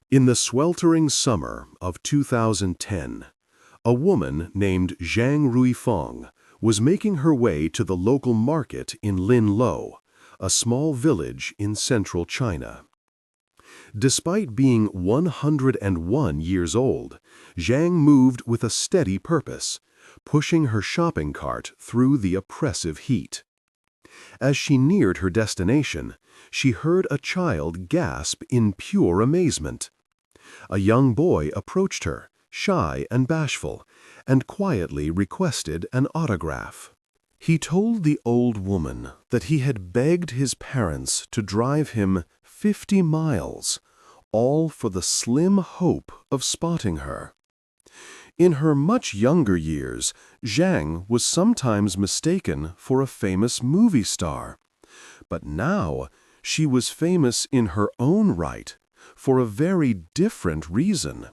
In the sweltering summer of 2010, a woman named Zhang Ruifeng was making her way to the local market in Linlo, a small village in central China. Despite being 101 years old, Zhang moved with a steady purpose, pushing her shopping cart through the oppressive heat. As she neared her destination, she heard a child gasp in pure amazement. A young boy approached her, shy and bashful, and quietly requested an autograph. He told the old woman that he had begged his parents to drive him 50 miles, all for the slim hope of spotting her. In her much younger years, Zhang was sometimes mistaken for a famous movie star. But now, she was famous in her own right, for a very different reason.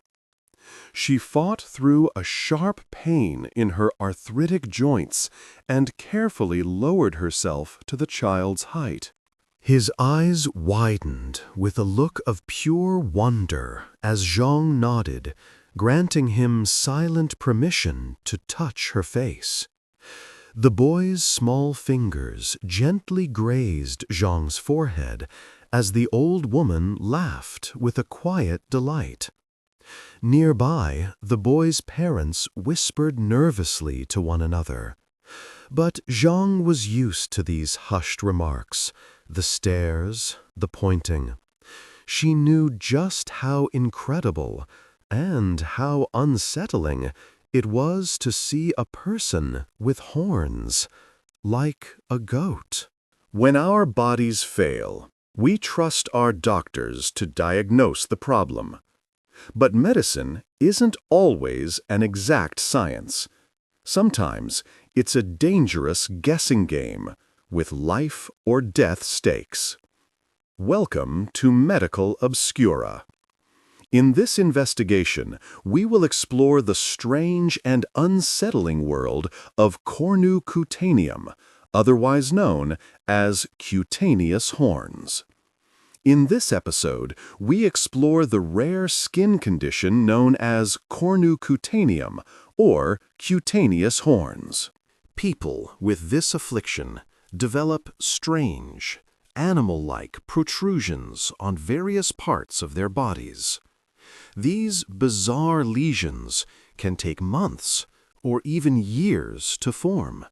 She fought through a sharp pain in her arthritic joints and carefully lowered herself to the child's height. His eyes widened with a look of pure wonder as Zhang nodded, granting him silent permission to touch her face. The boy's small fingers gently grazed Zhang's forehead as the old woman laughed with a quiet delight. Nearby, the boy's parents whispered nervously to one another. But Zhang was used to these hushed remarks, the stares, the pointing. She knew just how incredible and how unsettling it was to see a person with horns, like a goat. When our bodies fail, we trust our doctors to diagnose the problem. But medicine isn't always an exact science. Sometimes it's a dangerous guessing game with life or death stakes. Welcome to Medical Obscura. In this investigation, we will explore the strange and unsettling world of cornucutaneum, otherwise known as cutaneous horns. In this episode, we explore the rare skin condition known as cornucutaneum, or cutaneous horns. People with this affliction develop strange, animal-like protrusions on various parts of their bodies. These bizarre lesions can take months or even years to form.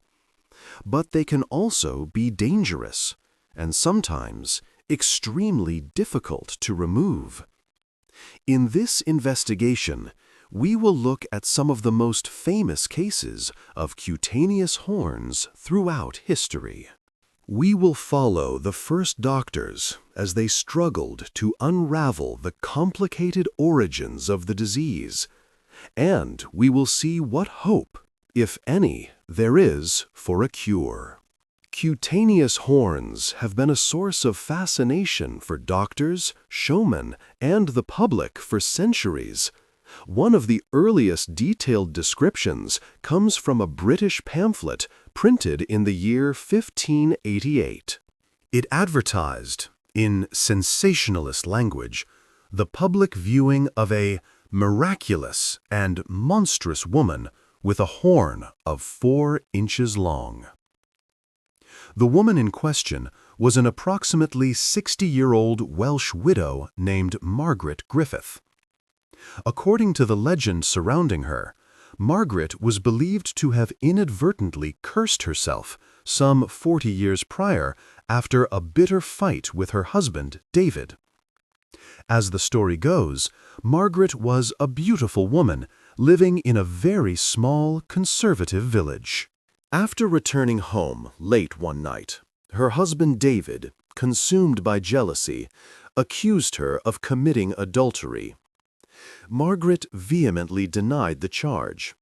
But they can also be dangerous and sometimes extremely difficult to remove. In this investigation, we will look at some of the most famous cases of cutaneous horns throughout history. We will follow the first doctors as they struggled to unravel the complicated origins of the disease, and we will see what hope, if any, there is for a cure. Cutaneous horns have been a source of fascination for doctors, showmen, and the public for centuries. One of the earliest detailed descriptions comes from a British pamphlet printed in the year 1588. It advertised, in sensationalist language, the public viewing of a miraculous and monstrous woman with a horn of 4 inches long. The woman in question was an approximately 60-year-old Welsh widow named Margaret Griffith. According to the legend surrounding her, Margaret was believed to have inadvertently cursed herself some 40 years prior after a bitter fight with her husband, David. As the story goes, Margaret was a beautiful woman living in a very small, conservative village. After returning home late one night, her husband David, consumed by jealousy, accused her of committing adultery. Margaret vehemently denied the charge.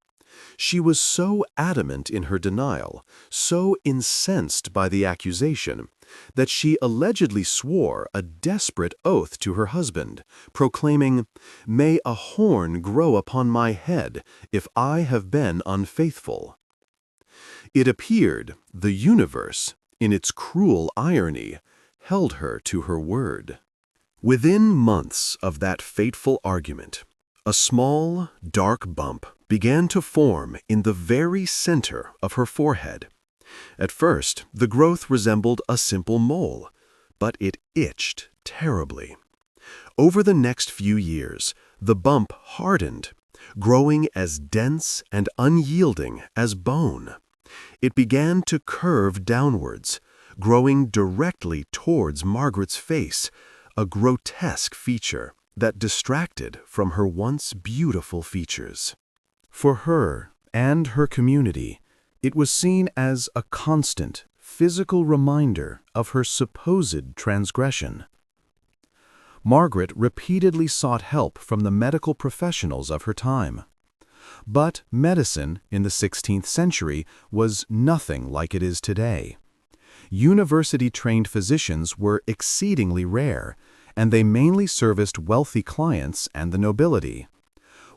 She was so adamant in her denial, so incensed by the accusation, that she allegedly swore a desperate oath to her husband, proclaiming, "May a horn grow upon my head if I have been unfaithful." It appeared the universe, in its cruel irony, held her to her word. Within months of that fateful argument, a small, dark bump began to form in the very center of her forehead. At first, the growth resembled a simple mole, but it itched terribly. Over the next few years, the bump hardened, growing as dense and unyielding as bone. It began to curve downwards, growing directly towards Margaret's face, a grotesque feature that distracted from her once beautiful features. For her and her community, it was seen as a constant, physical reminder of her supposed transgression. Margaret repeatedly sought help from the medical professionals of her time. But medicine in the 16th century was nothing like it is today. University-trained physicians were exceedingly rare, and they mainly serviced wealthy clients and the nobility.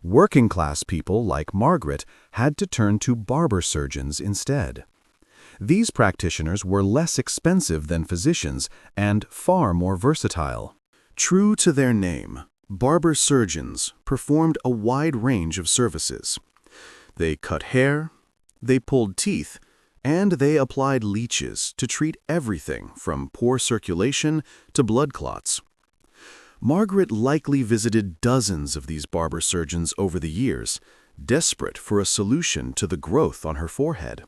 Working-class people like Margaret had to turn to barber surgeons instead. These practitioners were less expensive than physicians and far more versatile. True to their name, barber surgeons performed a wide range of services. They cut hair, they pulled teeth, and they applied leeches to treat everything from poor circulation to blood clots. Margaret likely visited dozens of these barber surgeons over the years, desperate for a solution to the growth on her forehead.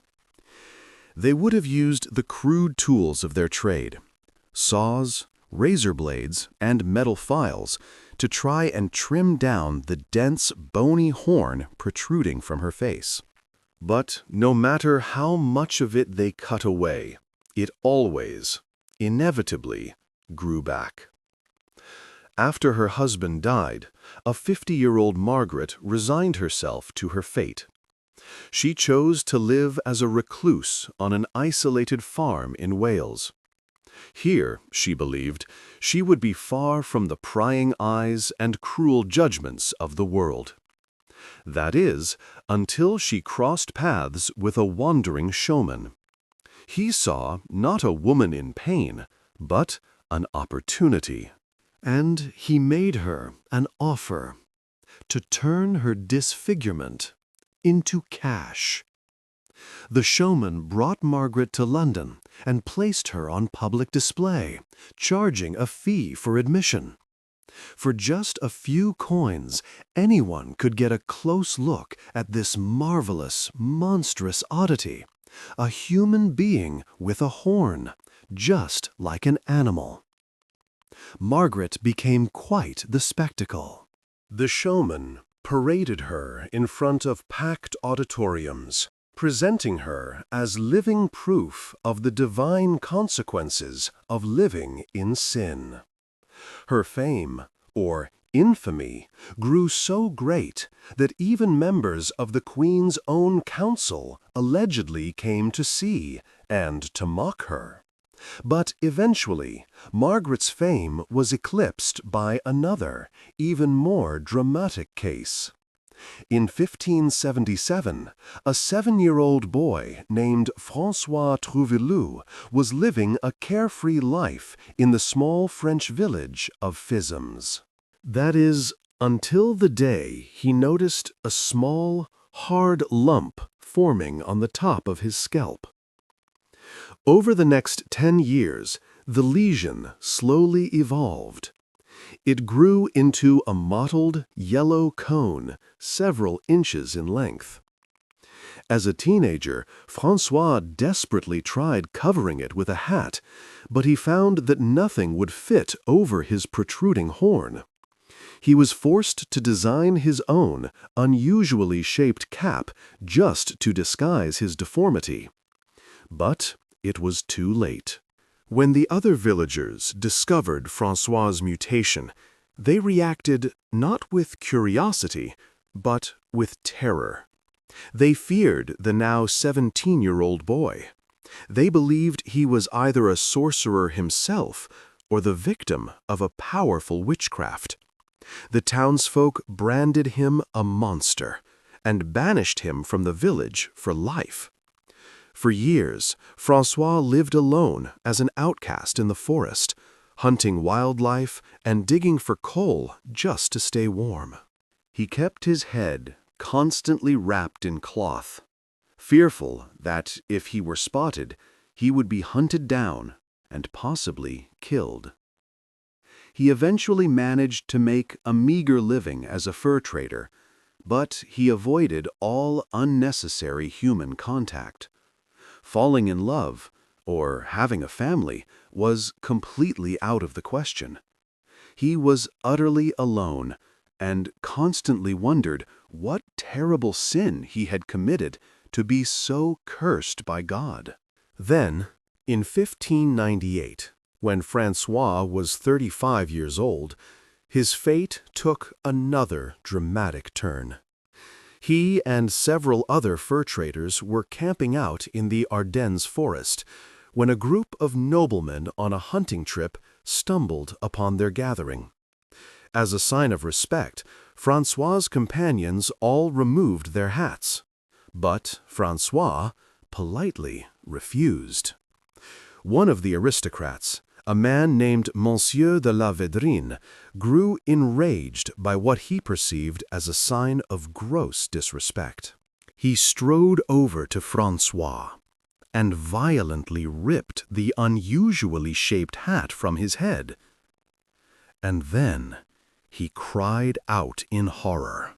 They would have used the crude tools of their trade, saws, razor blades, and metal files, to try and trim down the dense, bony horn protruding from her face. But no matter how much of it they cut away, it always, inevitably, grew back. After her husband died, a 50-year-old Margaret resigned herself to her fate. She chose to live as a recluse on an isolated farm in Wales. Here, she believed, she would be far from the prying eyes and cruel judgments of the world. That is, until she crossed paths with a wandering showman. He saw not a woman in pain, but an opportunity. And he made her an offer to turn her disfigurement into cash. The showman brought Margaret to London and placed her on public display, charging a fee for admission. For just a few coins, anyone could get a close look at this marvelous, monstrous oddity, a human being with a horn, just like an animal. Margaret became quite the spectacle. The showman paraded her in front of packed auditoriums, presenting her as living proof of the divine consequences of living in sin. Her fame, or infamy, grew so great that even members of the Queen's own council allegedly came to see and to mock her. But eventually, Margaret's fame was eclipsed by another, even more dramatic case. In 1577, a 7-year-old boy named François Trouvelot was living a carefree life in the small French village of Fizems. That is, until the day he noticed a small, hard lump forming on the top of his scalp. Over the next 10 years, the lesion slowly evolved. It grew into a mottled, yellow cone several inches in length. As a teenager, François desperately tried covering it with a hat, but he found that nothing would fit over his protruding horn. He was forced to design his own, unusually shaped cap just to disguise his deformity. But it was too late. When the other villagers discovered François' mutation, they reacted not with curiosity, but with terror. They feared the now 17-year-old boy. They believed he was either a sorcerer himself or the victim of a powerful witchcraft. The townsfolk branded him a monster and banished him from the village for life. For years, François lived alone as an outcast in the forest, hunting wildlife and digging for coal just to stay warm. He kept his head constantly wrapped in cloth, fearful that if he were spotted, he would be hunted down and possibly killed. He eventually managed to make a meager living as a fur trader, but he avoided all unnecessary human contact. Falling in love, or having a family, was completely out of the question. He was utterly alone and constantly wondered what terrible sin he had committed to be so cursed by God. Then, in 1598, when François was 35 years old, his fate took another dramatic turn. He and several other fur traders were camping out in the Ardennes forest when a group of noblemen on a hunting trip stumbled upon their gathering. As a sign of respect, François's companions all removed their hats, but François politely refused. One of the aristocrats, a man named Monsieur de la Vedrine, grew enraged by what he perceived as a sign of gross disrespect. He strode over to François and violently ripped the unusually shaped hat from his head. And then he cried out in horror.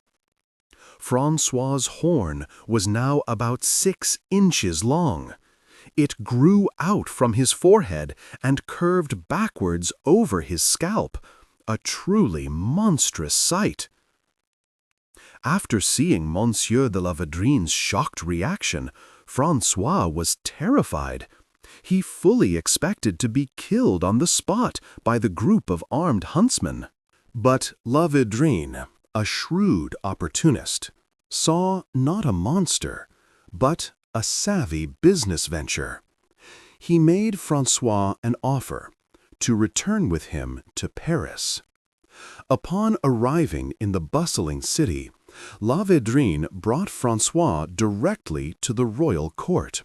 François's horn was now about 6 inches long. It grew out from his forehead and curved backwards over his scalp, a truly monstrous sight. After seeing Monsieur de la Vedrine's shocked reaction, François was terrified. He fully expected to be killed on the spot by the group of armed huntsmen. But La Vedrine, a shrewd opportunist, saw not a monster, but a savvy business venture. He made François an offer to return with him to Paris. Upon arriving in the bustling city, La Vedrine brought François directly to the royal court.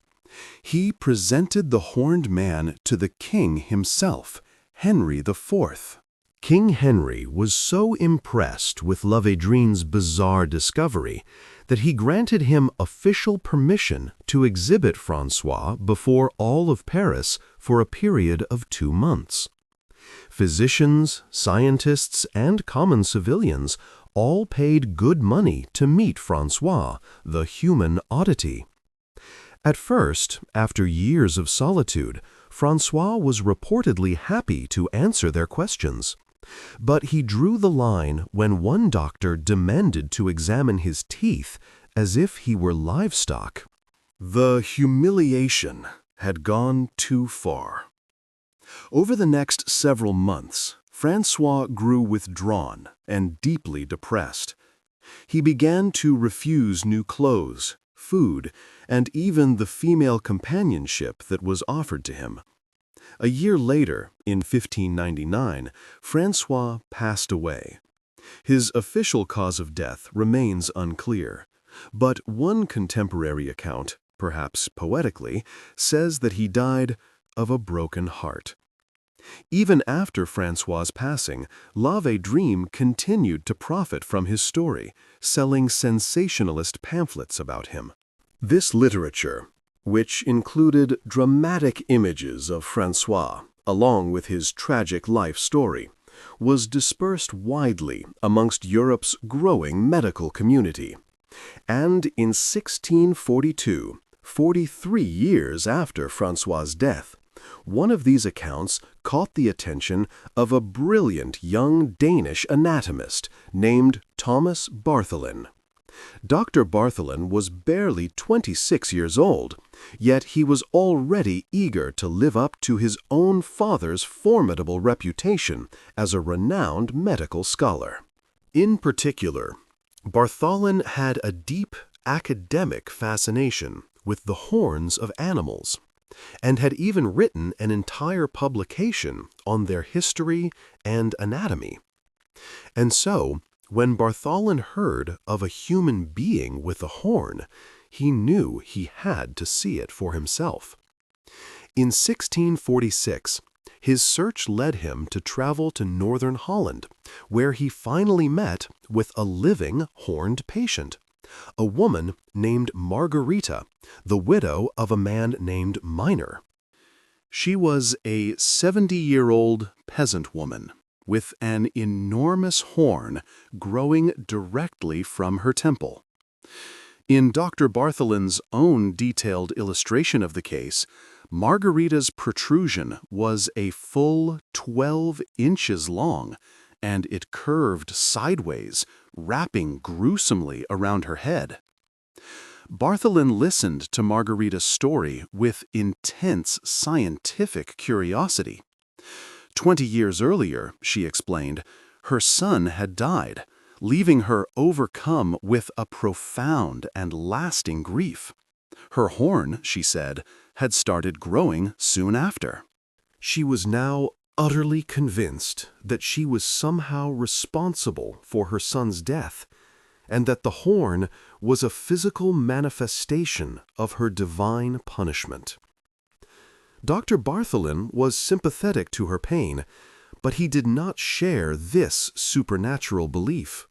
He presented the horned man to the king himself, Henry IV. King Henry was so impressed with La Vedrine's bizarre discovery that he granted him official permission to exhibit François before all of Paris for a period of 2 months. Physicians, scientists, and common civilians all paid good money to meet François, the human oddity. At first, after years of solitude, François was reportedly happy to answer their questions. But he drew the line when one doctor demanded to examine his teeth as if he were livestock. The humiliation had gone too far. Over the next several months, François grew withdrawn and deeply depressed. He began to refuse new clothes, food, and even the female companionship that was offered to him. A year later, in 1599, François passed away. His official cause of death remains unclear, but one contemporary account, perhaps poetically, says that he died of a broken heart. Even after François's passing, La Vedrine continued to profit from his story, selling sensationalist pamphlets about him. This literature, which included dramatic images of François, along with his tragic life story, was dispersed widely amongst Europe's growing medical community. And in 1642, 43 years after François's death, one of these accounts caught the attention of a brilliant young Danish anatomist named Thomas Bartholin. Dr. Bartholin was barely 26 years old, yet he was already eager to live up to his own father's formidable reputation as a renowned medical scholar. In particular, Bartholin had a deep academic fascination with the horns of animals, and had even written an entire publication on their history and anatomy. And so, when Bartholin heard of a human being with a horn, he knew he had to see it for himself. In 1646, His search led him to travel to northern Holland, where he finally met with a living horned patient, a woman named Margaretha, the widow of a man named Miner. She was a 70-year-old peasant woman with an enormous horn growing directly from her temple. In Dr. Bartholin's own detailed illustration of the case, Margaretha's protrusion was a full 12 inches long, and it curved sideways, wrapping gruesomely around her head. Bartholin listened to Margaretha's story with intense scientific curiosity. 20 years earlier, she explained, her son had died, leaving her overcome with a profound and lasting grief. Her horn, she said, had started growing soon after. She was now utterly convinced that she was somehow responsible for her son's death, and that the horn was a physical manifestation of her divine punishment. Dr. Bartholin was sympathetic to her pain, but he did not share this supernatural belief.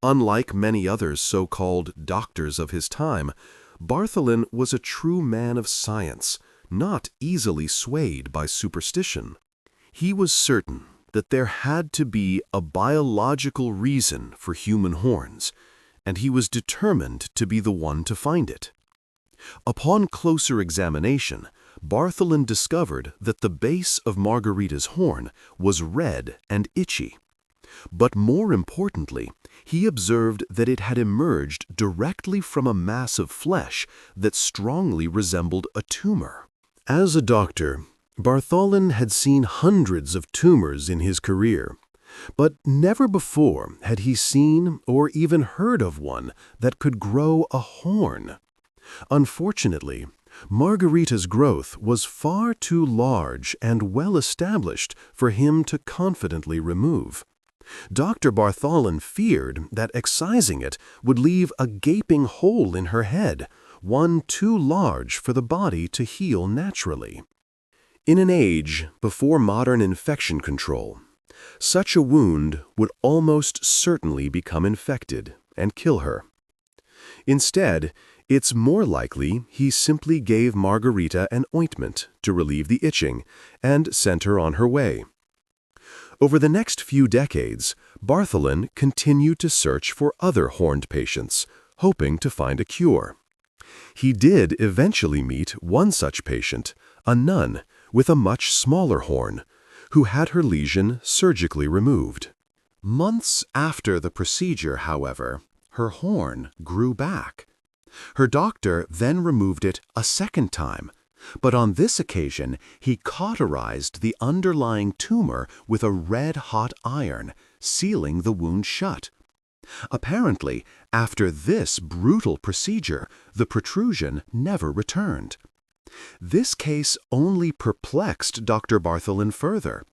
Unlike many other so-called doctors of his time, Bartholin was a true man of science, not easily swayed by superstition. He was certain that there had to be a biological reason for human horns, and he was determined to be the one to find it. Upon closer examination, Bartholin discovered that the base of Margaretha's horn was red and itchy. But more importantly, he observed that it had emerged directly from a mass of flesh that strongly resembled a tumor. As a doctor, Bartholin had seen hundreds of tumors in his career, but never before had he seen or even heard of one that could grow a horn. Unfortunately, Margaretha's growth was far too large and well-established for him to confidently remove. Dr. Bartholin feared that excising it would leave a gaping hole in her head, one too large for the body to heal naturally. In an age before modern infection control, such a wound would almost certainly become infected and kill her. Instead, it's more likely he simply gave Margaretha an ointment to relieve the itching and sent her on her way. Over the next few decades, Bartholin continued to search for other horned patients, hoping to find a cure. He did eventually meet one such patient, a nun with a much smaller horn, who had her lesion surgically removed. Months after the procedure, however, her horn grew back. Her doctor then removed it a second time, but on this occasion he cauterized the underlying tumor with a red-hot iron, sealing the wound shut. Apparently, after this brutal procedure, the protrusion never returned. This case only perplexed Dr. Bartholin further.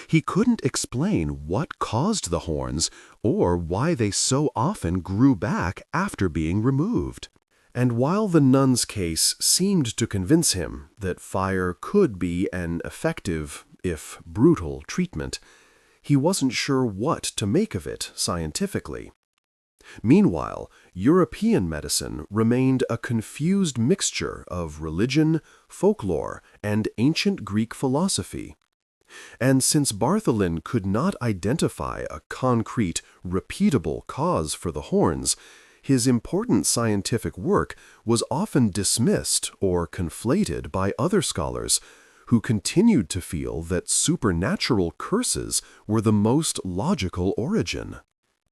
He couldn't explain what caused the horns or why they so often grew back after being removed. And while the nun's case seemed to convince him that fire could be an effective, if brutal, treatment, he wasn't sure what to make of it scientifically. Meanwhile, European medicine remained a confused mixture of religion, folklore, and ancient Greek philosophy. And since Bartholin could not identify a concrete, repeatable cause for the horns, his important scientific work was often dismissed or conflated by other scholars who continued to feel that supernatural curses were the most logical origin.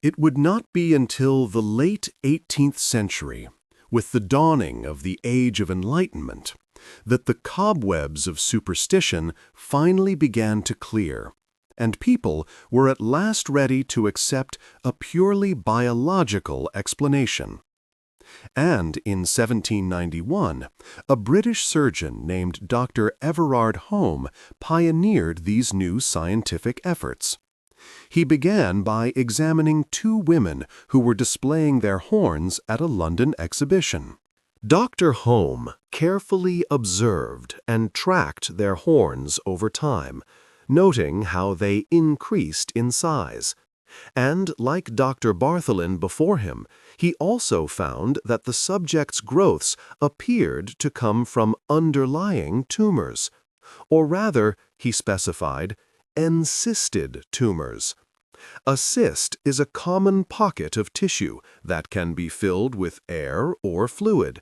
It would not be until the late 18th century, with the dawning of the Age of Enlightenment, that the cobwebs of superstition finally began to clear, and people were at last ready to accept a purely biological explanation. And in 1791, a British surgeon named Dr. Everard Home pioneered these new scientific efforts. He began by examining two women who were displaying their horns at a London exhibition. Dr. Home carefully observed and tracked their horns over time, noting how they increased in size. And like Dr. Bartholin before him, he also found that the subject's growths appeared to come from underlying tumors, or rather, he specified, encysted tumors. A cyst is a common pocket of tissue that can be filled with air or fluid.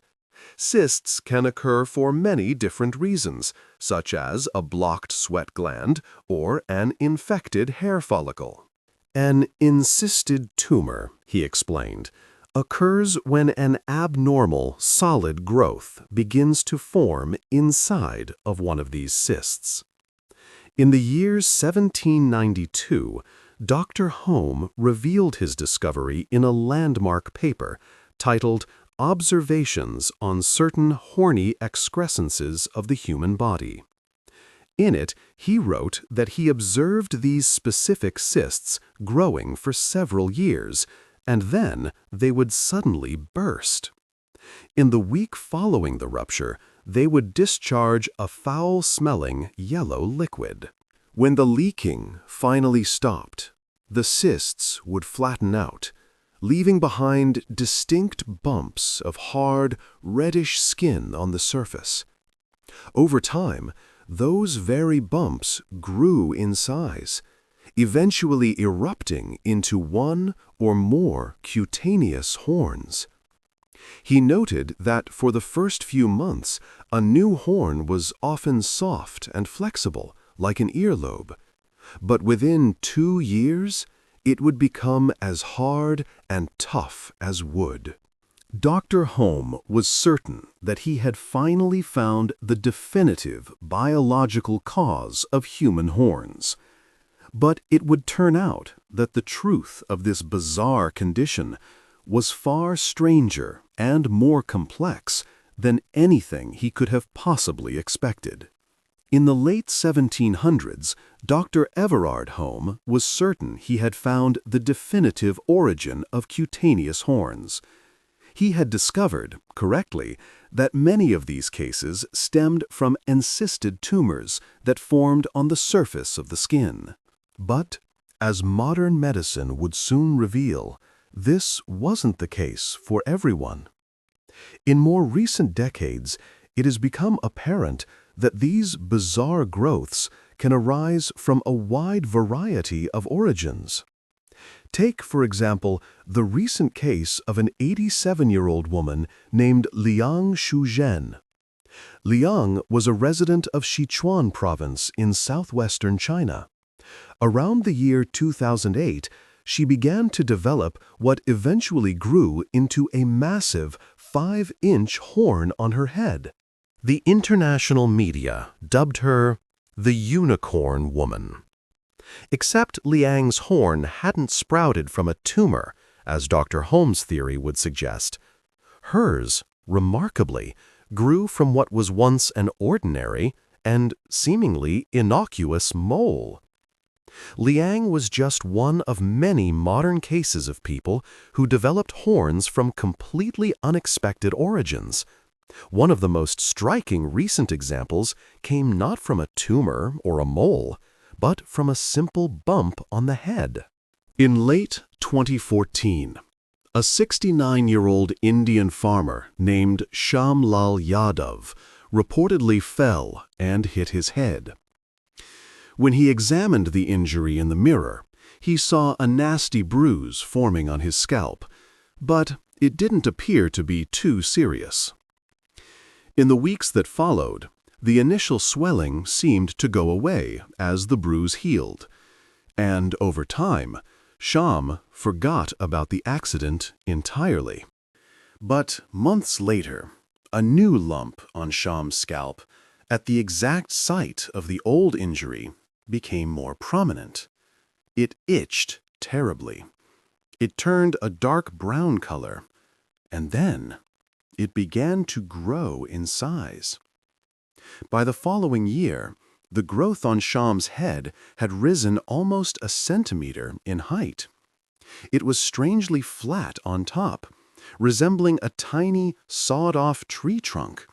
Cysts can occur for many different reasons, such as a blocked sweat gland or an infected hair follicle. An encysted tumor, he explained, occurs when an abnormal, solid growth begins to form inside of one of these cysts. In the year 1792, Dr. Home revealed his discovery in a landmark paper titled Observations on Certain Horny Excrescences of the Human Body. In it, he wrote that he observed these specific cysts growing for several years, and then they would suddenly burst. In the week following the rupture, they would discharge a foul-smelling yellow liquid. When the leaking finally stopped, the cysts would flatten out, leaving behind distinct bumps of hard, reddish skin on the surface. Over time, those very bumps grew in size, eventually erupting into one or more cutaneous horns. He noted that for the first few months, a new horn was often soft and flexible, like an earlobe. But within 2 years, it would become as hard and tough as wood. Dr. Home was certain that he had finally found the definitive biological cause of human horns. But it would turn out that the truth of this bizarre condition was far stranger and more complex than anything he could have possibly expected. In the late 1700s, Dr. Everard Home was certain he had found the definitive origin of cutaneous horns. He had discovered, correctly, that many of these cases stemmed from encysted tumors that formed on the surface of the skin. But, as modern medicine would soon reveal, this wasn't the case for everyone. In more recent decades, it has become apparent that these bizarre growths can arise from a wide variety of origins. Take, for example, the recent case of an 87-year-old woman named Liang Shuzhen. Liang was a resident of Sichuan province in southwestern China. Around the year 2008, she began to develop what eventually grew into a massive 5-inch horn on her head. The international media dubbed her the Unicorn Woman. Except Liang's horn hadn't sprouted from a tumor, as Dr. Holmes' theory would suggest. Hers, remarkably, grew from what was once an ordinary and seemingly innocuous mole. Liang was just one of many modern cases of people who developed horns from completely unexpected origins. One of the most striking recent examples came not from a tumor or a mole, but from a simple bump on the head. In late 2014, a 69-year-old Indian farmer named Shamlal Yadav reportedly fell and hit his head. When he examined the injury in the mirror, he saw a nasty bruise forming on his scalp, but it didn't appear to be too serious. In the weeks that followed, the initial swelling seemed to go away as the bruise healed, and over time, Sham forgot about the accident entirely. But months later, a new lump on Sham's scalp, at the exact site of the old injury, became more prominent. It itched terribly. It turned a dark brown color, and then it began to grow in size. By the following year, the growth on Sham's head had risen almost a centimeter in height. It was strangely flat on top, resembling a tiny, sawed-off tree trunk,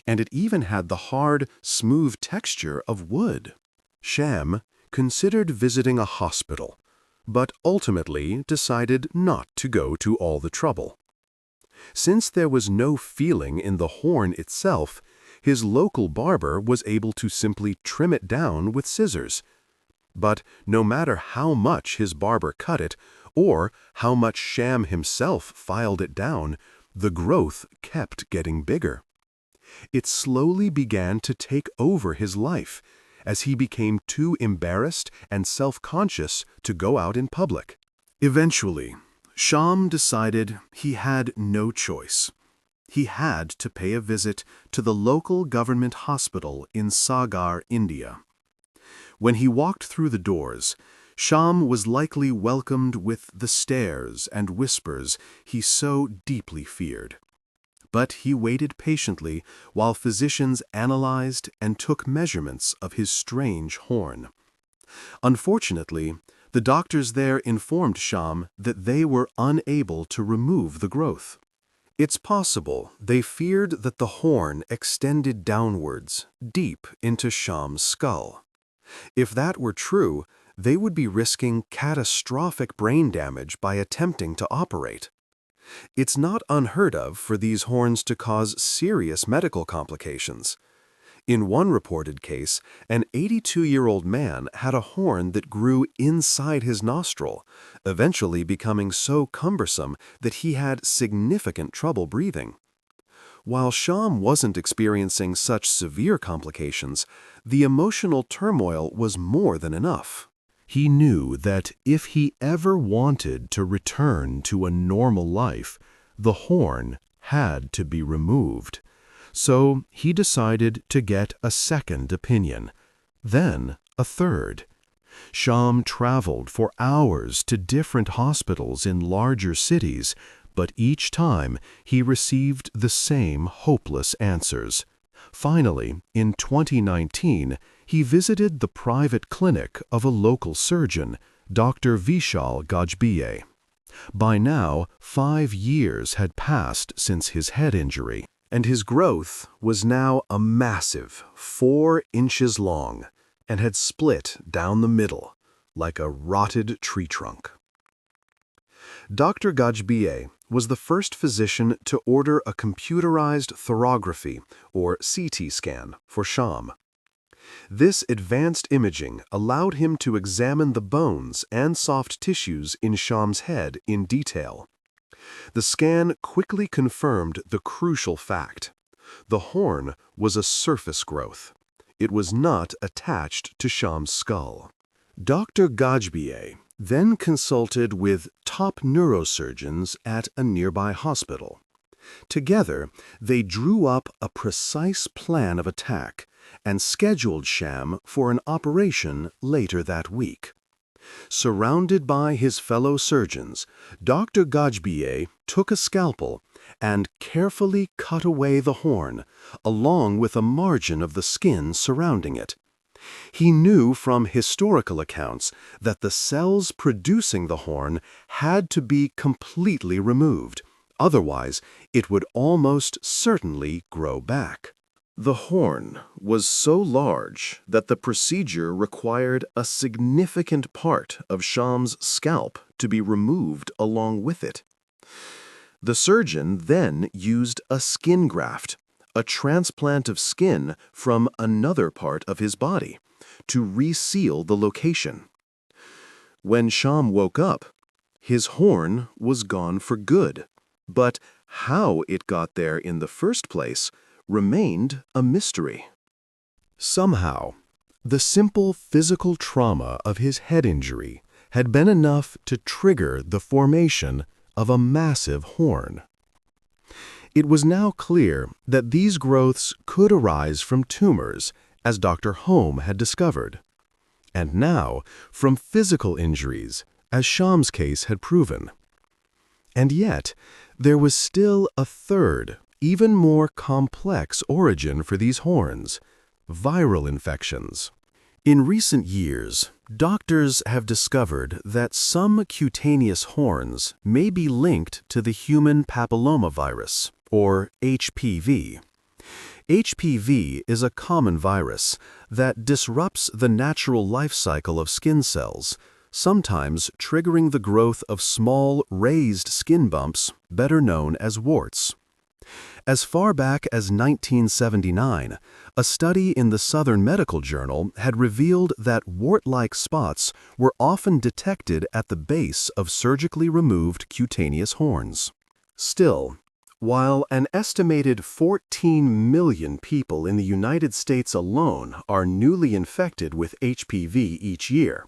and it even had the hard, smooth texture of wood. Sham considered visiting a hospital, but ultimately decided not to go to all the trouble. Since there was no feeling in the horn itself, his local barber was able to simply trim it down with scissors. But no matter how much his barber cut it, or how much Sham himself filed it down, the growth kept getting bigger. It slowly began to take over his life, as he became too embarrassed and self-conscious to go out in public. Eventually, Sham decided he had no choice. He had to pay a visit to the local government hospital in Sagar, India. When he walked through the doors, Sham was likely welcomed with the stares and whispers he so deeply feared. But he waited patiently while physicians analyzed and took measurements of his strange horn. Unfortunately, the doctors there informed Sham that they were unable to remove the growth. It's possible they feared that the horn extended downwards, deep into Sham's skull. If that were true, they would be risking catastrophic brain damage by attempting to operate. It's not unheard of for these horns to cause serious medical complications. In one reported case, an 82-year-old man had a horn that grew inside his nostril, eventually becoming so cumbersome that he had significant trouble breathing. While Sham wasn't experiencing such severe complications, the emotional turmoil was more than enough. He knew that if he ever wanted to return to a normal life, the horn had to be removed. So he decided to get a second opinion, then a third. Sham traveled for hours to different hospitals in larger cities, but each time he received the same hopeless answers. Finally, in 2019, he visited the private clinic of a local surgeon, Dr. Vishal Gajbhye. By now, 5 years had passed since his head injury, and his growth was now a massive 4 inches long and had split down the middle like a rotted tree trunk. Dr. Gajbhye was the first physician to order a computerized thorography, or CT scan, for Sham. This advanced imaging allowed him to examine the bones and soft tissues in Sham's head in detail. The scan quickly confirmed the crucial fact. The horn was a surface growth. It was not attached to Sham's skull. Dr. Gajbhye then consulted with top neurosurgeons at a nearby hospital. Together, they drew up a precise plan of attack and scheduled Sham for an operation later that week. Surrounded by his fellow surgeons, Dr. Gajbhye took a scalpel and carefully cut away the horn, along with a margin of the skin surrounding it. He knew from historical accounts that the cells producing the horn had to be completely removed, otherwise it would almost certainly grow back. The horn was so large that the procedure required a significant part of Sham's scalp to be removed along with it. The surgeon then used a skin graft, a transplant of skin from another part of his body, to reseal the location. When Sham woke up, his horn was gone for good, but how it got there in the first place remained a mystery. Somehow, the simple physical trauma of his head injury had been enough to trigger the formation of a massive horn. It was now clear that these growths could arise from tumors, as Dr. Home had discovered, and now from physical injuries, as Sham's case had proven. And yet, there was still a third, even more complex origin for these horns: viral infections. In recent years, doctors have discovered that some cutaneous horns may be linked to the human papillomavirus, or HPV. HPV is a common virus that disrupts the natural life cycle of skin cells, sometimes triggering the growth of small, raised skin bumps, better known as warts. As far back as 1979, a study in the Southern Medical Journal had revealed that wart-like spots were often detected at the base of surgically removed cutaneous horns. Still, while an estimated 14 million people in the United States alone are newly infected with HPV each year,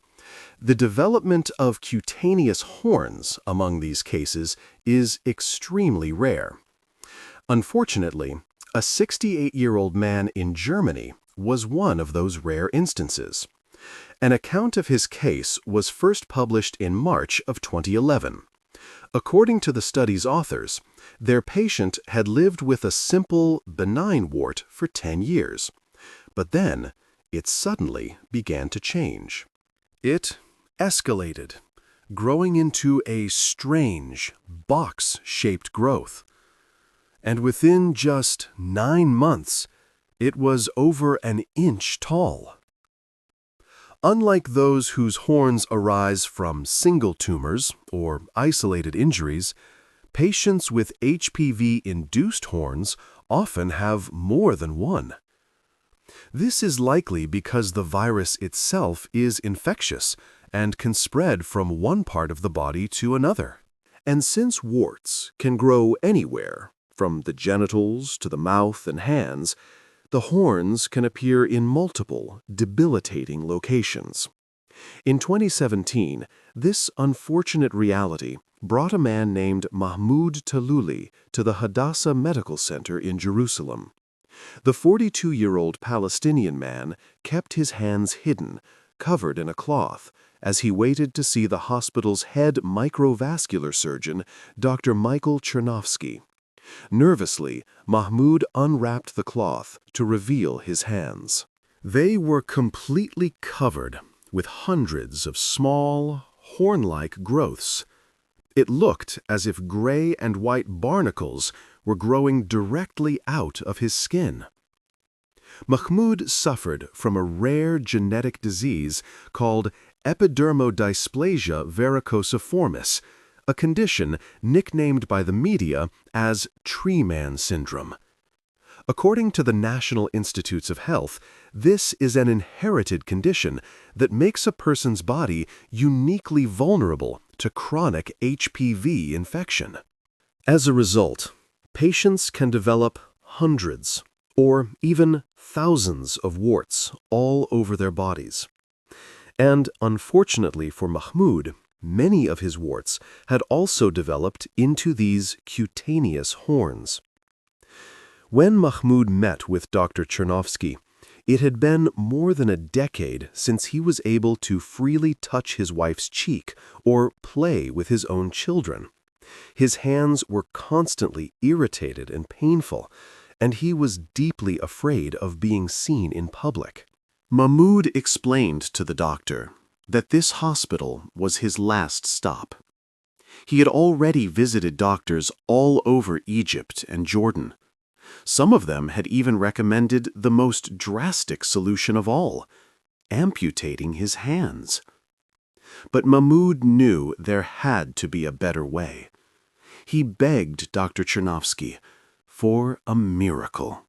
the development of cutaneous horns among these cases is extremely rare. Unfortunately, a 68-year-old man in Germany was one of those rare instances. An account of his case was first published in March of 2011. According to the study's authors, their patient had lived with a simple, benign wart for 10 years. But then, it suddenly began to change. It escalated, growing into a strange, box-shaped growth. And within just 9 months, it was over an inch tall. Unlike those whose horns arise from single tumors or isolated injuries, patients with HPV-induced horns often have more than one. This is likely because the virus itself is infectious and can spread from one part of the body to another. And since warts can grow anywhere, from the genitals to the mouth and hands, the horns can appear in multiple, debilitating locations. In 2017, this unfortunate reality brought a man named Mahmoud Taluli to the Hadassah Medical Center in Jerusalem. The 42-year-old Palestinian man kept his hands hidden, covered in a cloth, as he waited to see the hospital's head microvascular surgeon, Dr. Michael Chernovsky. Nervously, Mahmoud unwrapped the cloth to reveal his hands. They were completely covered with hundreds of small, horn-like growths. It looked as if gray and white barnacles were growing directly out of his skin. Mahmoud suffered from a rare genetic disease called epidermodysplasia varicosiformis, a condition nicknamed by the media as Tree Man Syndrome. According to the National Institutes of Health, this is an inherited condition that makes a person's body uniquely vulnerable to chronic HPV infection. As a result, patients can develop hundreds or even thousands of warts all over their bodies. And unfortunately for Mahmoud, many of his warts had also developed into these cutaneous horns. When Mahmoud met with Dr. Chernovsky, it had been more than a decade since he was able to freely touch his wife's cheek or play with his own children. His hands were constantly irritated and painful, and he was deeply afraid of being seen in public. Mahmoud explained to the doctor that this hospital was his last stop. He had already visited doctors all over Egypt and Jordan. Some of them had even recommended the most drastic solution of all, amputating his hands. But Mahmoud knew there had to be a better way. He begged Dr. Chernovsky for a miracle.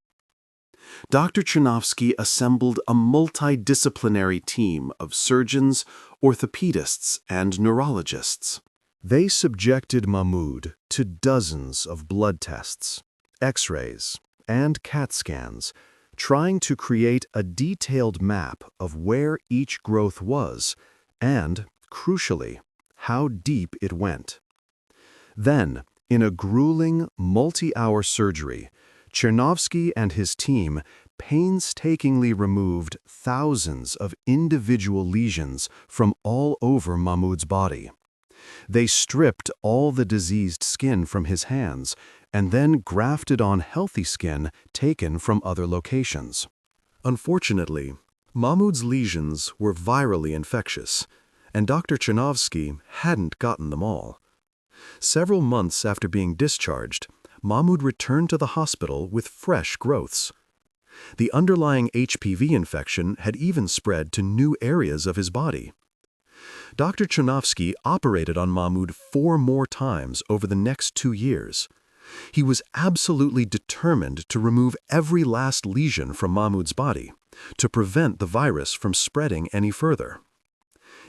Dr. Chernovsky assembled a multidisciplinary team of surgeons, orthopedists, and neurologists. They subjected Mahmoud to dozens of blood tests, X-rays, and CAT scans, trying to create a detailed map of where each growth was and, crucially, how deep it went. Then, in a grueling, multi-hour surgery, Chernovsky and his team painstakingly removed thousands of individual lesions from all over Mahmoud's body. They stripped all the diseased skin from his hands and then grafted on healthy skin taken from other locations. Unfortunately, Mahmud's lesions were virally infectious, and Dr. Chernovsky hadn't gotten them all. Several months after being discharged, Mahmud returned to the hospital with fresh growths. The underlying HPV infection had even spread to new areas of his body. Dr. Chernovsky operated on Mahmud 4 more times over the next 2 years. He was absolutely determined to remove every last lesion from Mahmud's body, to prevent the virus from spreading any further.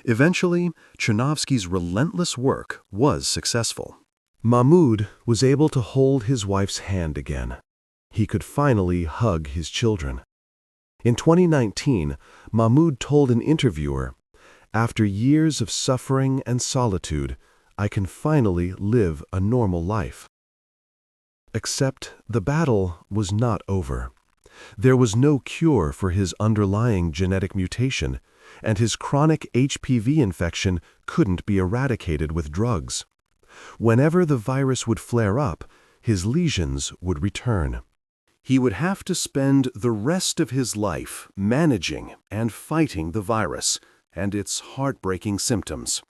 Eventually, Chernovsky's relentless work was successful. Mahmud was able to hold his wife's hand again. He could finally hug his children. In 2019, Mahmud told an interviewer, "After years of suffering and solitude, I can finally live a normal life." Except the battle was not over. There was no cure for his underlying genetic mutation, and his chronic HPV infection couldn't be eradicated with drugs. Whenever the virus would flare up, his lesions would return. He would have to spend the rest of his life managing and fighting the virus and its heartbreaking symptoms.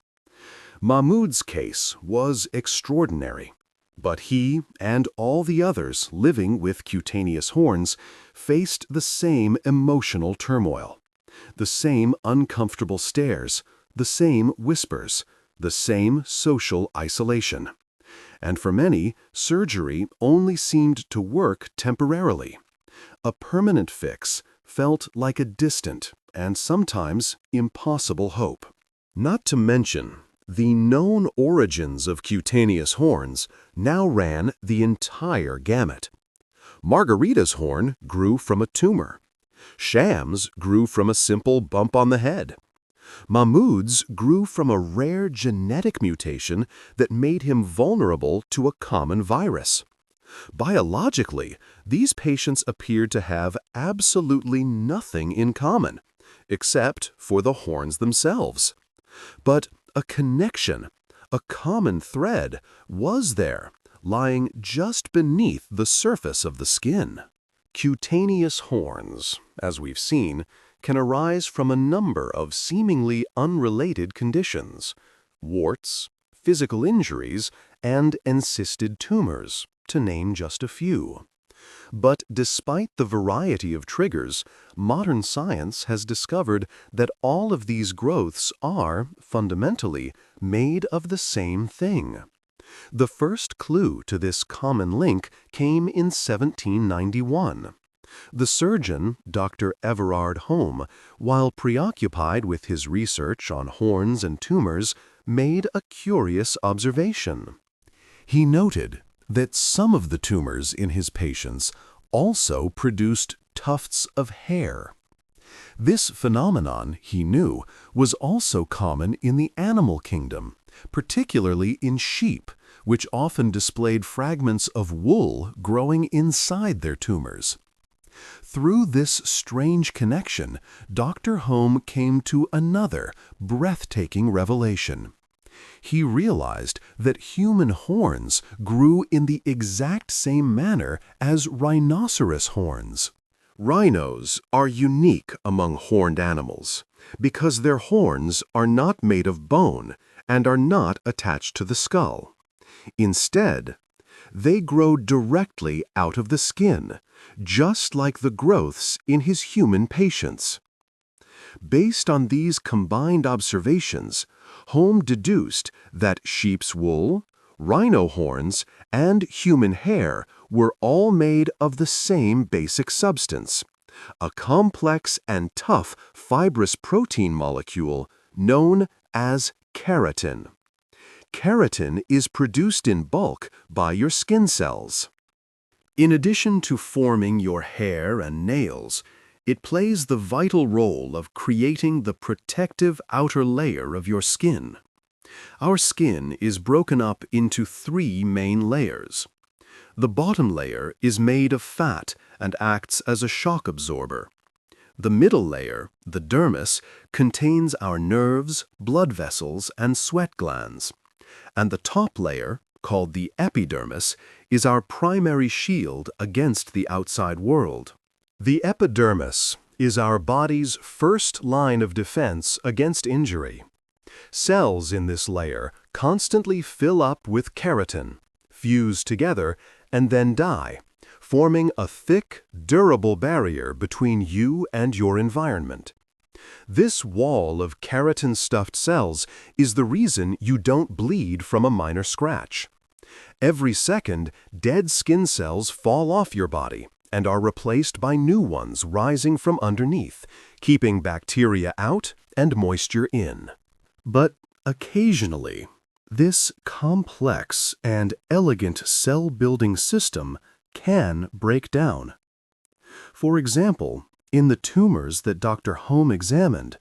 Mahmud's case was extraordinary, but he and all the others living with cutaneous horns faced the same emotional turmoil, the same uncomfortable stares, the same whispers, the same social isolation. And for many, surgery only seemed to work temporarily. A permanent fix felt like a distant and sometimes impossible hope. Not to mention, the known origins of cutaneous horns now ran the entire gamut. Margarita's horn grew from a tumor. Sham's grew from a simple bump on the head. Mahmud's grew from a rare genetic mutation that made him vulnerable to a common virus. Biologically, these patients appeared to have absolutely nothing in common, except for the horns themselves. But a connection, a common thread, was there, lying just beneath the surface of the skin. Cutaneous horns, as we've seen, can arise from a number of seemingly unrelated conditions: warts, physical injuries, and encysted tumors, to name just a few. But despite the variety of triggers, modern science has discovered that all of these growths are, fundamentally, made of the same thing. The first clue to this common link came in 1791. The surgeon, Dr. Everard Home, while preoccupied with his research on horns and tumors, made a curious observation. He noted that some of the tumors in his patients also produced tufts of hair. This phenomenon, he knew, was also common in the animal kingdom, particularly in sheep, which often displayed fragments of wool growing inside their tumors. Through this strange connection, Dr. Home came to another breathtaking revelation. He realized that human horns grew in the exact same manner as rhinoceros horns. Rhinos are unique among horned animals because their horns are not made of bone and are not attached to the skull. Instead, they grow directly out of the skin, just like the growths in his human patients. Based on these combined observations, Home deduced that sheep's wool, rhino horns, and human hair were all made of the same basic substance, a complex and tough fibrous protein molecule known as keratin. Keratin is produced in bulk by your skin cells. In addition to forming your hair and nails, it plays the vital role of creating the protective outer layer of your skin. Our skin is broken up into 3 main layers. The bottom layer is made of fat and acts as a shock absorber. The middle layer, the dermis, contains our nerves, blood vessels, and sweat glands. And the top layer, called the epidermis, is our primary shield against the outside world. The epidermis is our body's first line of defense against injury. Cells in this layer constantly fill up with keratin, fuse together, and then die, forming a thick, durable barrier between you and your environment. This wall of keratin-stuffed cells is the reason you don't bleed from a minor scratch. Every second, dead skin cells fall off your body and are replaced by new ones rising from underneath, keeping bacteria out and moisture in. But occasionally, this complex and elegant cell-building system can break down. For example, in the tumors that Dr. Home examined,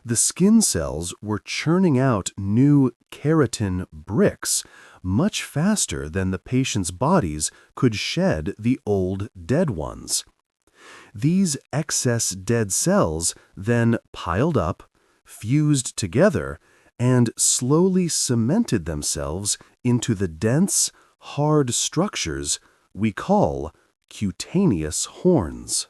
the skin cells were churning out new keratin bricks much faster than the patient's bodies could shed the old dead ones. These excess dead cells then piled up, fused together, and slowly cemented themselves into the dense, hard structures we call cutaneous horns.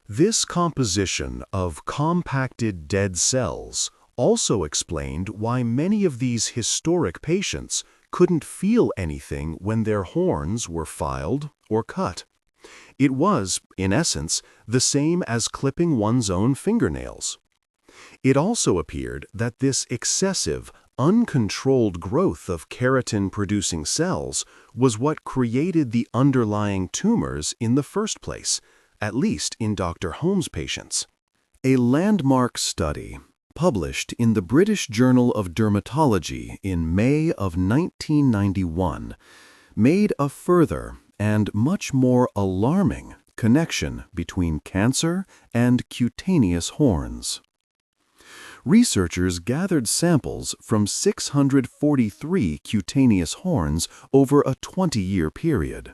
This composition of compacted dead cells also explained why many of these historic patients couldn't feel anything when their horns were filed or cut. It was, in essence, the same as clipping one's own fingernails. It also appeared that this excessive, uncontrolled growth of keratin-producing cells was what created the underlying tumors in the first place, at least in Dr. Home's patients. A landmark study, published in the British Journal of Dermatology in May of 1991, made a further and much more alarming connection between cancer and cutaneous horns. Researchers gathered samples from 643 cutaneous horns over a 20-year period.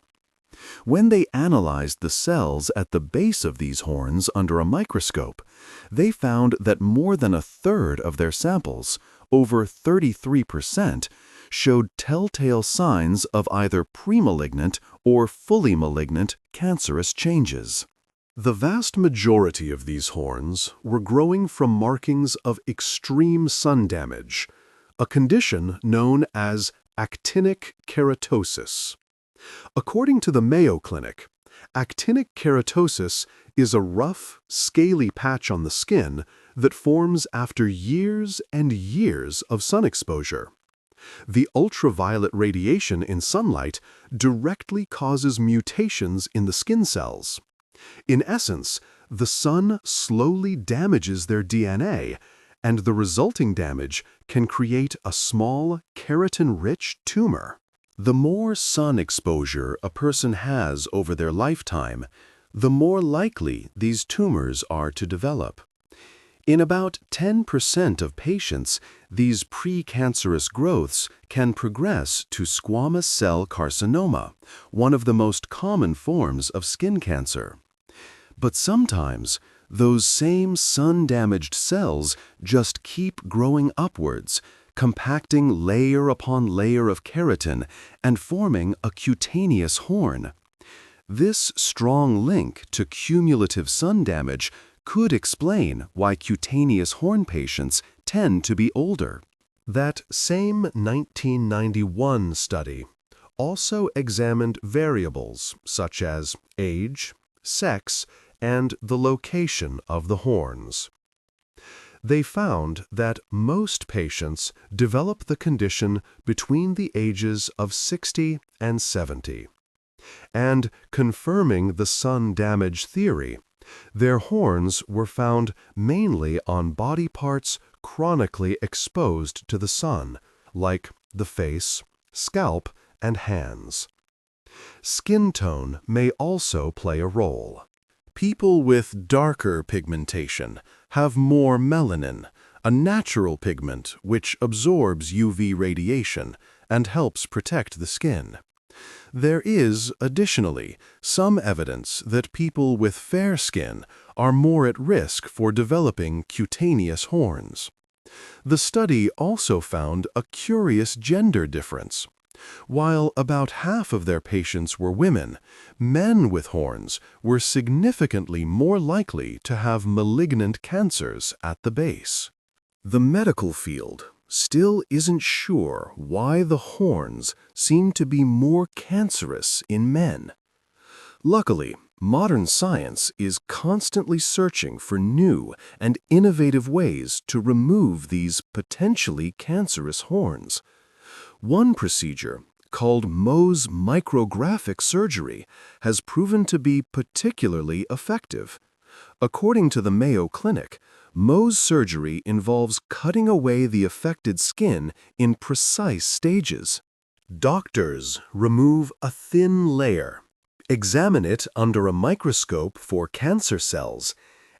When they analyzed the cells at the base of these horns under a microscope, they found that more than a third of their samples, over 33%, showed telltale signs of either premalignant or fully malignant cancerous changes. The vast majority of these horns were growing from markings of extreme sun damage, a condition known as actinic keratosis. According to the Mayo Clinic, actinic keratosis is a rough, scaly patch on the skin that forms after years and years of sun exposure. The ultraviolet radiation in sunlight directly causes mutations in the skin cells. In essence, the sun slowly damages their DNA, and the resulting damage can create a small, keratin-rich tumor. The more sun exposure a person has over their lifetime, the more likely these tumors are to develop. In about 10% of patients, these precancerous growths can progress to squamous cell carcinoma, one of the most common forms of skin cancer. But sometimes, those same sun-damaged cells just keep growing upwards, compacting layer upon layer of keratin and forming a cutaneous horn. This strong link to cumulative sun damage could explain why cutaneous horn patients tend to be older. That same 1991 study also examined variables such as age, sex, and the location of the horns. They found that most patients develop the condition between the ages of 60 and 70. And confirming the sun damage theory, their horns were found mainly on body parts chronically exposed to the sun, like the face, scalp, and hands. Skin tone may also play a role. People with darker pigmentation have more melanin, a natural pigment which absorbs UV radiation and helps protect the skin. There is, additionally, some evidence that people with fair skin are more at risk for developing cutaneous horns. The study also found a curious gender difference. While about half of their patients were women, men with horns were significantly more likely to have malignant cancers at the base. The medical field still isn't sure why the horns seem to be more cancerous in men. Luckily, modern science is constantly searching for new and innovative ways to remove these potentially cancerous horns. One procedure, called Mohs micrographic surgery, has proven to be particularly effective. According to the Mayo Clinic, Mohs surgery involves cutting away the affected skin in precise stages. Doctors remove a thin layer, examine it under a microscope for cancer cells,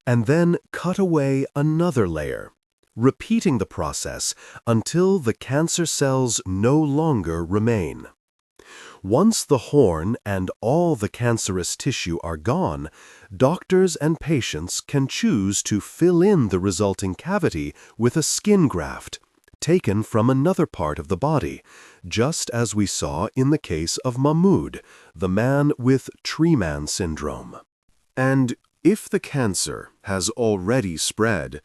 and then cut away another layer, repeating the process until the cancer cells no longer remain. Once the horn and all the cancerous tissue are gone, doctors and patients can choose to fill in the resulting cavity with a skin graft, taken from another part of the body, just as we saw in the case of Mahmoud, the man with tree man syndrome. And if the cancer has already spread,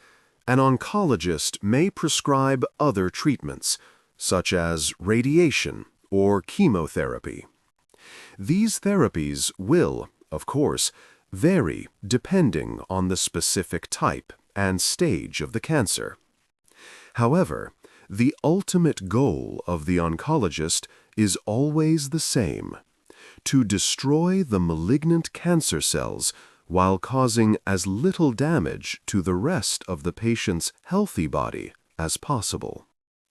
an oncologist may prescribe other treatments, such as radiation or chemotherapy. These therapies will, of course, vary depending on the specific type and stage of the cancer. However, the ultimate goal of the oncologist is always the same: to destroy the malignant cancer cells while causing as little damage to the rest of the patient's healthy body as possible.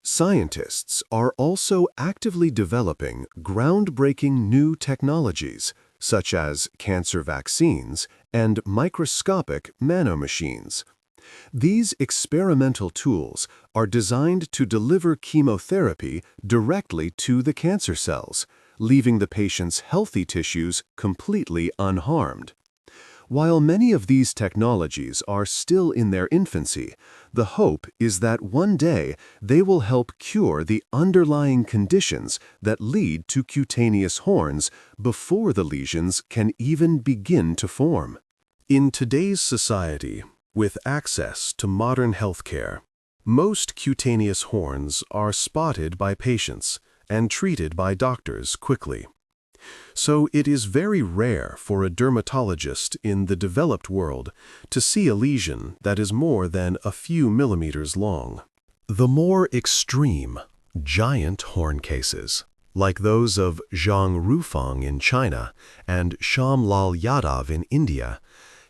Scientists are also actively developing groundbreaking new technologies, such as cancer vaccines and microscopic nanomachines. These experimental tools are designed to deliver chemotherapy directly to the cancer cells, leaving the patient's healthy tissues completely unharmed. While many of these technologies are still in their infancy, the hope is that one day they will help cure the underlying conditions that lead to cutaneous horns before the lesions can even begin to form. In today's society, with access to modern healthcare, most cutaneous horns are spotted by patients and treated by doctors quickly. So it is very rare for a dermatologist in the developed world to see a lesion that is more than a few millimeters long. The more extreme, giant horn cases, like those of Zhang Rufang in China and Sham Lal Yadav in India,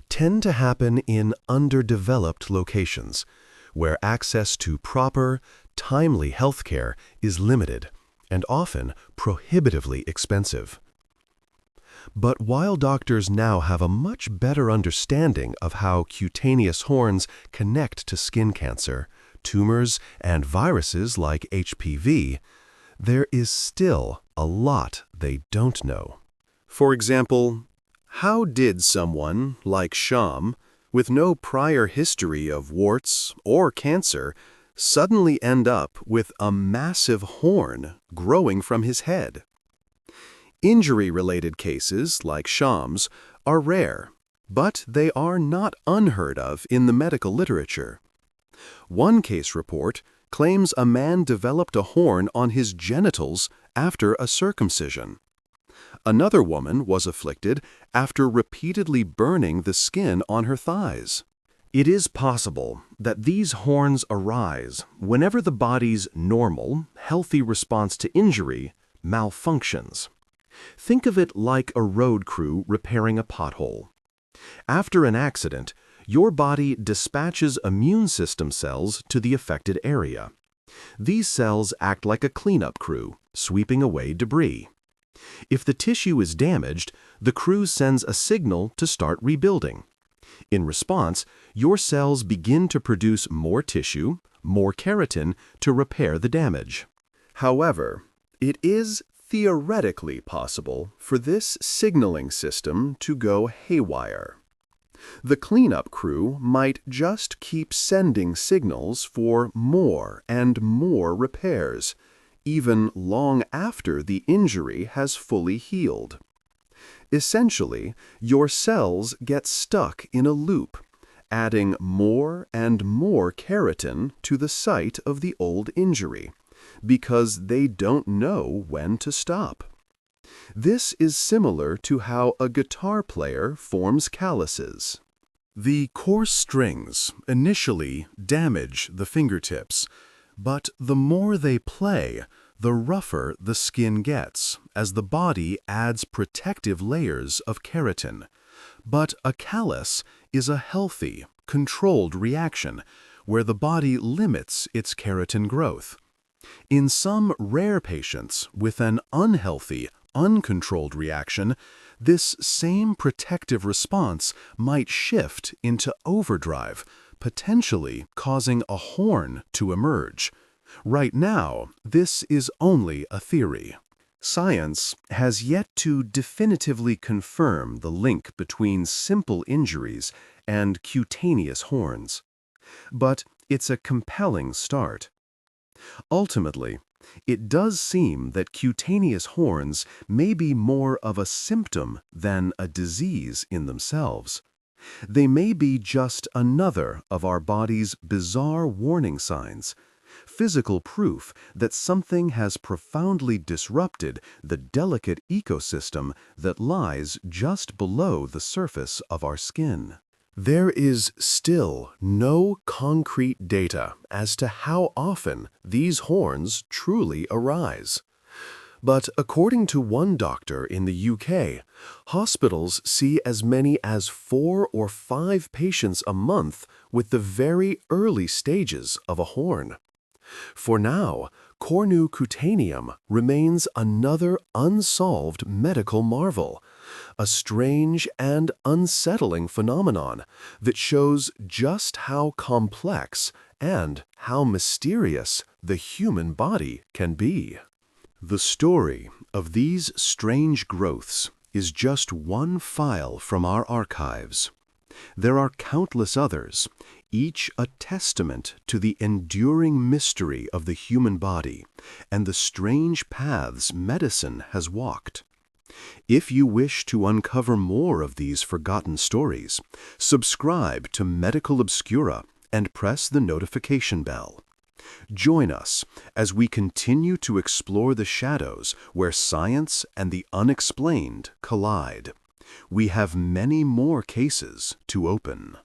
tend to happen in underdeveloped locations, where access to proper, timely healthcare is limited and often prohibitively expensive. But while doctors now have a much better understanding of how cutaneous horns connect to skin cancer, tumors, and viruses like HPV, there is still a lot they don't know. For example, how did someone like Sham, with no prior history of warts or cancer, suddenly end up with a massive horn growing from his head? Injury-related cases, like Sham's, are rare, but they are not unheard of in the medical literature. One case report claims a man developed a horn on his genitals after a circumcision. Another woman was afflicted after repeatedly burning the skin on her thighs. It is possible that these horns arise whenever the body's normal, healthy response to injury malfunctions. Think of it like a road crew repairing a pothole. After an accident, your body dispatches immune system cells to the affected area. These cells act like a cleanup crew, sweeping away debris. If the tissue is damaged, the crew sends a signal to start rebuilding. In response, your cells begin to produce more tissue, more keratin, to repair the damage. However, it is theoretically possible for this signaling system to go haywire. The cleanup crew might just keep sending signals for more and more repairs, even long after the injury has fully healed. Essentially, your cells get stuck in a loop, adding more and more keratin to the site of the old injury, because they don't know when to stop. This is similar to how a guitar player forms calluses. The coarse strings initially damage the fingertips, but the more they play, the rougher the skin gets as the body adds protective layers of keratin. But a callus is a healthy, controlled reaction where the body limits its keratin growth. In some rare patients with an unhealthy, uncontrolled reaction, this same protective response might shift into overdrive, potentially causing a horn to emerge. Right now, this is only a theory. Science has yet to definitively confirm the link between simple injuries and cutaneous horns. But it's a compelling start. Ultimately, it does seem that cutaneous horns may be more of a symptom than a disease in themselves. They may be just another of our body's bizarre warning signs, physical proof that something has profoundly disrupted the delicate ecosystem that lies just below the surface of our skin. There is still no concrete data as to how often these horns truly arise. But according to one doctor in the UK, hospitals see as many as 4 or 5 patients a month with the very early stages of a horn. For now, cornucutaneum remains another unsolved medical marvel, a strange and unsettling phenomenon that shows just how complex and how mysterious the human body can be. The story of these strange growths is just one file from our archives. There are countless others, each a testament to the enduring mystery of the human body and the strange paths medicine has walked. If you wish to uncover more of these forgotten stories, subscribe to Medical Obscura and press the notification bell. Join us as we continue to explore the shadows where science and the unexplained collide. We have many more cases to open.